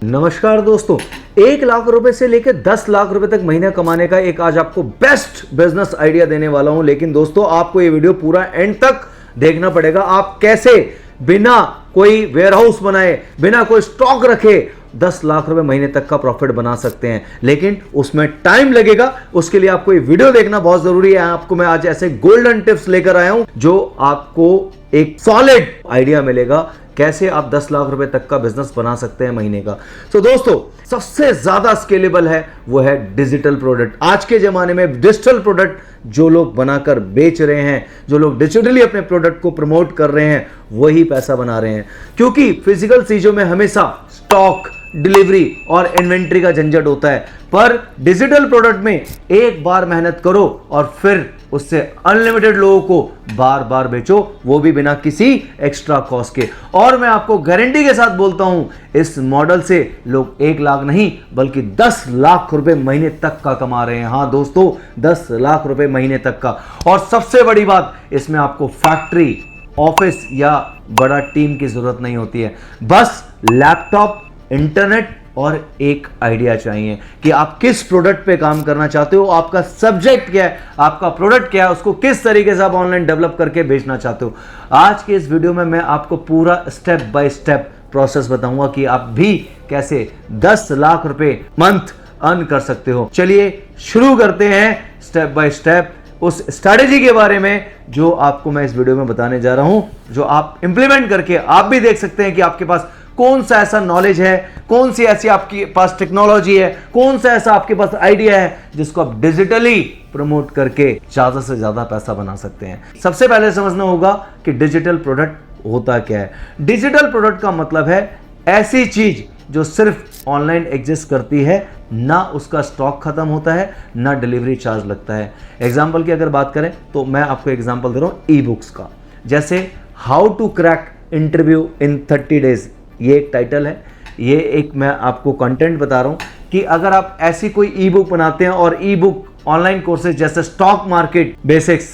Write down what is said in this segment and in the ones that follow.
नमस्कार दोस्तों, 1 लाख रुपए से लेकर 10 लाख रुपए तक महीना कमाने का एक आज आपको बेस्ट बिजनेस आइडिया देने वाला हूं। लेकिन दोस्तों, आपको ये वीडियो पूरा एंड तक देखना पड़ेगा। आप कैसे बिना कोई वेयरहाउस बनाए, बिना कोई स्टॉक रखे 10 लाख रुपए महीने तक का प्रॉफिट बना सकते हैं। लेकिन उसमें टाइम लगेगा, उसके लिए आपको ये वीडियो देखना बहुत जरूरी है। आपको मैं आज ऐसे गोल्डन टिप्स लेकर आया हूं जो आपको एक सॉलिड आइडिया मिलेगा कैसे आप 10 लाख रुपए तक का बिजनेस बना सकते हैं महीने का। तो दोस्तों, सबसे ज्यादा स्केलेबल है वो है डिजिटल प्रोडक्ट। आज के जमाने में डिजिटल प्रोडक्ट जो लोग बनाकर बेच रहे हैं, जो लोग डिजिटली अपने प्रोडक्ट को प्रमोट कर रहे हैं, वही पैसा बना रहे हैं। क्योंकि फिजिकल चीजों में हमेशा स्टॉक, डिलीवरी और इन्वेंट्री का झंझट होता है, पर डिजिटल प्रोडक्ट में एक बार मेहनत करो और फिर उससे अनलिमिटेड लोगों को बार बार बेचो, वो भी बिना किसी एक्स्ट्रा कॉस्ट के। और मैं आपको गारंटी के साथ बोलता हूं, इस मॉडल से लोग 1 लाख नहीं बल्कि 10 लाख रुपए महीने तक का कमा रहे हैं। हां दोस्तों, 10 लाख रुपए महीने तक का। और सबसे बड़ी बात, इसमें आपको फैक्ट्री, ऑफिस या बड़ा टीम की जरूरत नहीं होती है। बस लैपटॉप, इंटरनेट और एक आइडिया चाहिए कि आप किस प्रोडक्ट पे काम करना चाहते हो, आपका सब्जेक्ट क्या है, आपका प्रोडक्ट क्या है, उसको किस तरीके से आप ऑनलाइन डेवलप करके बेचना चाहते हो। आज के इस वीडियो में मैं आपको पूरा स्टेप बाय स्टेप प्रोसेस बताऊंगा कि आप भी कैसे 10 लाख रुपए मंथ अर्न कर सकते हो। चलिए शुरू करते हैं स्टेप बाय स्टेप उस स्ट्रैटेजी के बारे में जो आपको मैं इस वीडियो में बताने जा रहा हूं, जो आप इंप्लीमेंट करके आप भी देख सकते हैं कि आपके पास कौन सा ऐसा नॉलेज है, कौन सी ऐसी आपके पास टेक्नोलॉजी है, कौन सा ऐसा आपके पास आइडिया है जिसको आप डिजिटली प्रमोट करके ज्यादा से ज्यादा पैसा बना सकते हैं। सबसे पहले समझना होगा कि डिजिटल प्रोडक्ट होता क्या है। डिजिटल प्रोडक्ट का मतलब है ऐसी चीज जो सिर्फ ऑनलाइन एग्जिस्ट करती है, ना उसका स्टॉक खत्म होता है, ना डिलीवरी चार्ज लगता है। एग्जाम्पल की अगर बात करें तो मैं आपको एग्जाम्पल दे रहा हूं ई बुक्स का। जैसे how to crack interview in 30 days, ये एक टाइटल है। ये एक मैं आपको कंटेंट बता रहा हूं कि अगर आप ऐसी कोई ई बुक बनाते हैं, और ई बुक ऑनलाइन कोर्सेज जैसे स्टॉक मार्केट बेसिक्स,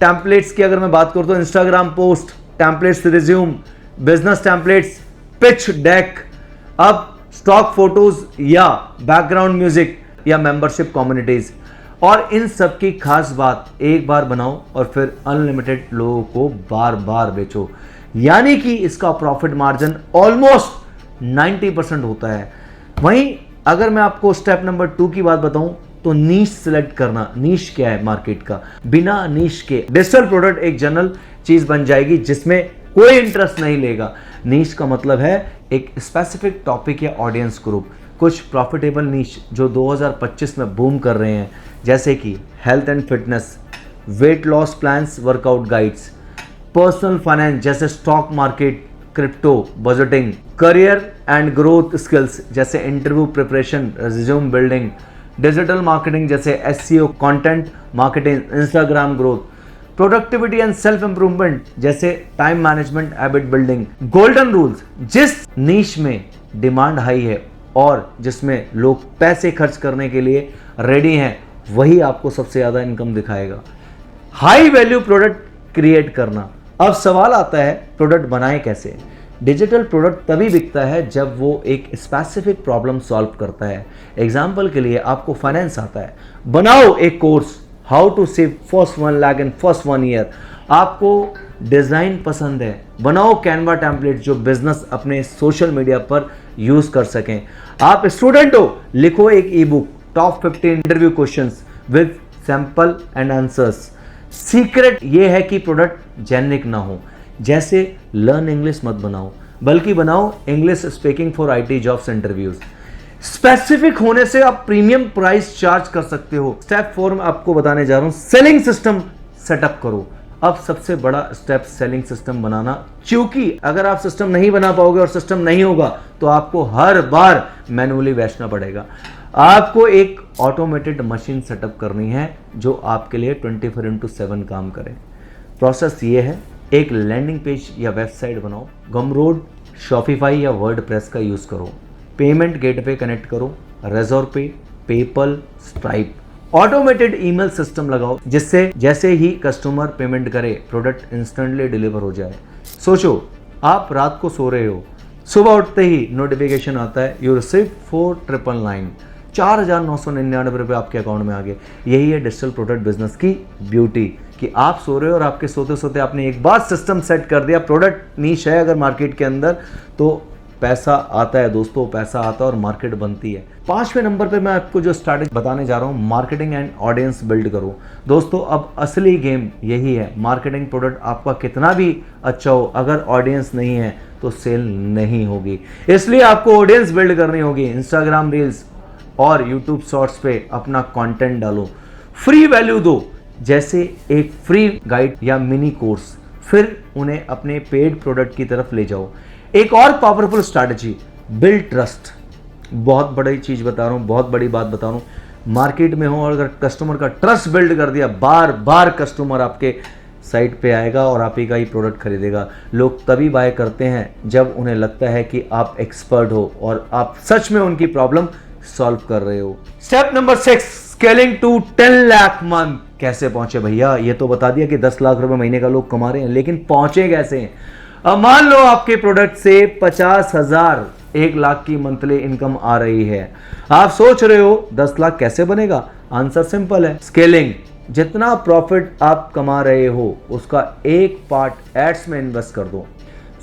टेम्पलेट्स की अगर मैं बात करूं तो Instagram post, templates resume, business templates, pitch deck, अब स्टॉक फोटोज या बैकग्राउंड म्यूजिक या मेंबरशिप कम्युनिटीज। और इन सब की खास बात, एक बार बनाओ और फिर अनलिमिटेड लोगों को बार बार बेचो, यानी कि इसका प्रॉफिट मार्जिन ऑलमोस्ट 90% होता है। वहीं अगर मैं आपको स्टेप नंबर 2 की बात बताऊं तो नीश सिलेक्ट करना। नीश क्या है मार्केट का? बिना नीश के डिजिटल प्रोडक्ट एक जनरल चीज बन जाएगी जिसमें कोई इंटरेस्ट नहीं लेगा। नीश का मतलब है एक स्पेसिफिक टॉपिक या ऑडियंस ग्रुप। कुछ प्रॉफिटेबल नीश जो 2025 में बूम कर रहे हैं, जैसे कि health and fitness, weight loss plans, workout guides, personal finance जैसे stock market, crypto, budgeting, career and growth skills जैसे interview preparation, resume building, digital marketing जैसे SEO, content marketing, Instagram growth, productivity and self improvement जैसे time management, habit building. Golden rules, जिस niche में demand high है और जिसमें लोग पैसे खर्च करने के लिए रेडी हैं, वही आपको सबसे ज्यादा इनकम दिखाएगा। हाई वैल्यू प्रोडक्ट क्रिएट करना। अब सवाल आता है, प्रोडक्ट बनाए कैसे? डिजिटल प्रोडक्ट तभी बिकता है जब वो एक स्पेसिफिक प्रॉब्लम सॉल्व करता है। एग्जाम्पल के लिए आपको फाइनेंस आता है, बनाओ एक course how to save first 1 lakh in first 1 year. आपको डिजाइन पसंद है, बनाओ कैनवा टेम्पलेट जो बिजनेस अपने सोशल मीडिया पर यूज कर सकें। आप स्टूडेंट हो, लिखो एक e book, top 15 interview questions with sample and answers. Secret ये है कि प्रोडक्ट जेनरिक ना हो, जैसे लर्न इंग्लिश मत बनाओ, बल्कि बनाओ English speaking for IT jobs interviews. Specific होने से आप प्रीमियम प्राइस चार्ज कर सकते हो। स्टेप 4 में आपको बताने जा रहा हूं, सेलिंग सिस्टम सेटअप करो। अब सबसे बड़ा स्टेप सेलिंग सिस्टम बनाना, क्योंकि अगर आप सिस्टम नहीं बना पाओगे और सिस्टम नहीं होगा तो आपको हर बार मैन्युअली बेचना पड़ेगा। आपको एक ऑटोमेटेड मशीन सेटअप करनी है जो आपके लिए 24/7 काम करे। प्रोसेस ये है, एक लैंडिंग पेज या वेबसाइट बनाओ, गमरोड, शॉपिफाई या वर्डप्रेस का यूज करो, पेमेंट गेटवे कनेक्ट करो, रेजोर पे, PayPal, stripe. Automated email system लगाओ जिससे जैसे ही कस्टमर पेमेंट करे प्रोडक्ट इंस्टेंटली डिलीवर हो जाए। सोचो, आप रात को सो रहे हो, सुबह उठते ही नोटिफिकेशन आता है, यू रिसीव 4999, 4,999 रुपये आपके अकाउंट में आ गए। यही है डिजिटल प्रोडक्ट बिजनेस की ब्यूटी, कि आप सो रहे हो और आपके सोते सोते आपने एक बार सिस्टम सेट कर दिया, प्रोडक्ट नीश है अगर मार्केट के अंदर, तो पैसा आता है दोस्तों, पैसा आता है और मार्केट बनती है। 5वें नंबर पे मैं आपको जो स्ट्रैटेजी बताने जा रहा हूँ, मार्केटिंग एंड ऑडियंस बिल्ड करो। दोस्तों अब असली गेम यही है, मार्केटिंग प्रोडक्ट आपका कितना भी अच्छा हो, अगर ऑडियंस नहीं है तो सेल नहीं होगी। इसलिए आपको ऑडियंस बिल्ड करनी होगी। इंस्टाग्राम रील्स और यूट्यूब शॉर्ट्स पे अपना कंटेंट डालो, फ्री वैल्यू दो, जैसे एक फ्री गाइड या मिनी कोर्स, फिर उन्हें अपने पेड प्रोडक्ट की तरफ ले जाओ। एक और पावरफुल स्ट्रैटेजी, बिल्ड ट्रस्ट। बहुत बड़ी चीज बता रहा हूं, बहुत बड़ी बात बता रहा हूं। मार्केट में हो और अगर कस्टमर का ट्रस्ट बिल्ड कर दिया, बार बार कस्टमर आपके साइट पे आएगा और आप ही का ही प्रोडक्ट खरीदेगा। लोग तभी बाय करते हैं जब उन्हें लगता है कि आप एक्सपर्ट हो और आप सच में उनकी प्रॉब्लम सॉल्व कर रहे हो। Step number 6, scaling to 10 lakh month. कैसे पहुंचे भैया? ये तो बता दिया कि 10 लाख रुपए महीने का लोग कमा रहे हैं, लेकिन पहुंचे कैसे हैं? अब मान लो आपके प्रोडक्ट से 50,000 1 लाख की मंथली इनकम आ रही है। आप सोच रहे हो 10 लाख कैसे बनेगा? आंसर सिंपल है, स्केलिंग। जितना प्रॉफिट आप कमा रहे हो उसका एक पार्ट एड्स में इन्वेस्ट कर दो।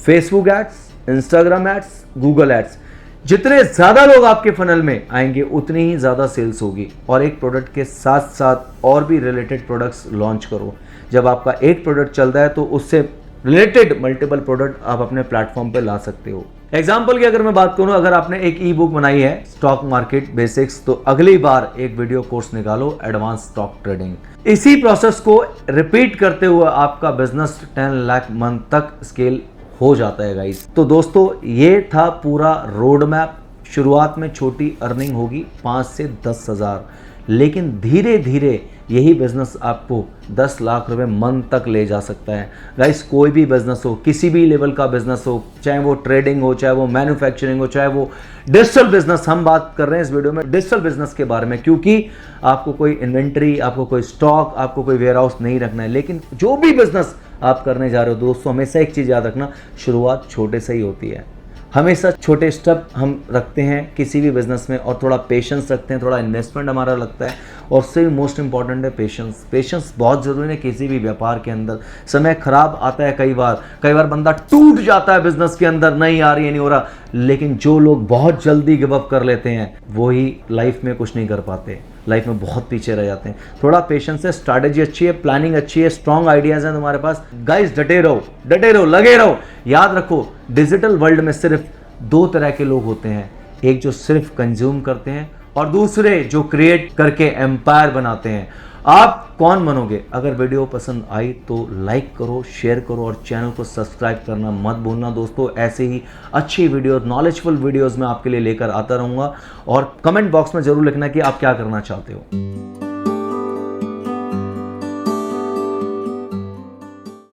Facebook ads, Instagram ads, Google ads. जितने ज्यादा लोग आपके फनल में आएंगे उतनी ही ज्यादा सेल्स होगी। और एक प्रोडक्ट के साथ साथ और भी रिलेटेड प्रोडक्ट्स लॉन्च करो। जब आपका एक प्रोडक्ट चल रहा है तो उससे रिलेटेड मल्टीपल प्रोडक्ट आप अपने प्लेटफॉर्म पे ला सकते हो। एग्जाम्पल की अगर मैं बात करूं, अगर आपने एक ई बुक बनाई है स्टॉक मार्केट बेसिक्स, तो अगली बार एक वीडियो कोर्स निकालो एडवांस स्टॉक ट्रेडिंग। इसी प्रोसेस को रिपीट करते हुए आपका बिजनेस 10 लाख मंथ तक स्केल हो जाता है गाइस। तो दोस्तों ये था पूरा रोड मैप। शुरुआत में छोटी अर्निंग होगी 5 से 10,000, लेकिन धीरे धीरे यही बिजनेस आपको 10 लाख रुपए मंथ तक ले जा सकता है। गाइस कोई भी बिजनेस हो, किसी भी लेवल का बिजनेस हो, चाहे वो ट्रेडिंग हो, चाहे वो मैन्युफैक्चरिंग हो, चाहे वो डिजिटल बिजनेस, हम बात कर रहे हैं इस वीडियो में डिजिटल बिजनेस के बारे में, क्योंकि आपको कोई इन्वेंट्री, आपको कोई स्टॉक, आपको कोई वेयर हाउस नहीं रखना है। लेकिन जो भी बिजनेस आप करने जा रहे हो दोस्तों, हमेशा एक चीज याद रखना, शुरुआत छोटे से ही होती है। हमेशा छोटे स्टेप हम रखते हैं किसी भी बिजनेस में, और थोड़ा पेशेंस रखते हैं, थोड़ा इन्वेस्टमेंट हमारा लगता है, और उससे भी मोस्ट इंपॉर्टेंट है पेशेंस। पेशेंस बहुत जरूरी है किसी भी व्यापार के अंदर। समय खराब आता है कई बार बंदा टूट जाता है बिजनेस के अंदर, नहीं आ रही है, नहीं हो रहा। लेकिन जो लोग बहुत जल्दी गिव अप कर लेते हैं वो ही लाइफ में कुछ नहीं कर पाते, लाइफ में बहुत पीछे रह जाते हैं। थोड़ा पेशेंस है, स्ट्रैटेजी अच्छी है, प्लानिंग अच्छी है, स्ट्रॉन्ग आइडियाज हैं तुम्हारे पास, गाइस डटे रहो, लगे रहो। याद रखो डिजिटल वर्ल्ड में सिर्फ 2 तरह के लोग होते हैं, एक जो सिर्फ कंज्यूम करते हैं और दूसरे जो क्रिएट करके एम्पायर बनाते हैं। आप कौन बनोगे? अगर वीडियो पसंद आई तो लाइक करो, शेयर करो और चैनल को सब्सक्राइब करना मत भूलना दोस्तों। ऐसे ही अच्छी वीडियो, नॉलेजफुल वीडियोस मैं आपके लिए लेकर आता रहूंगा, और कमेंट बॉक्स में जरूर लिखना कि आप क्या करना चाहते हो।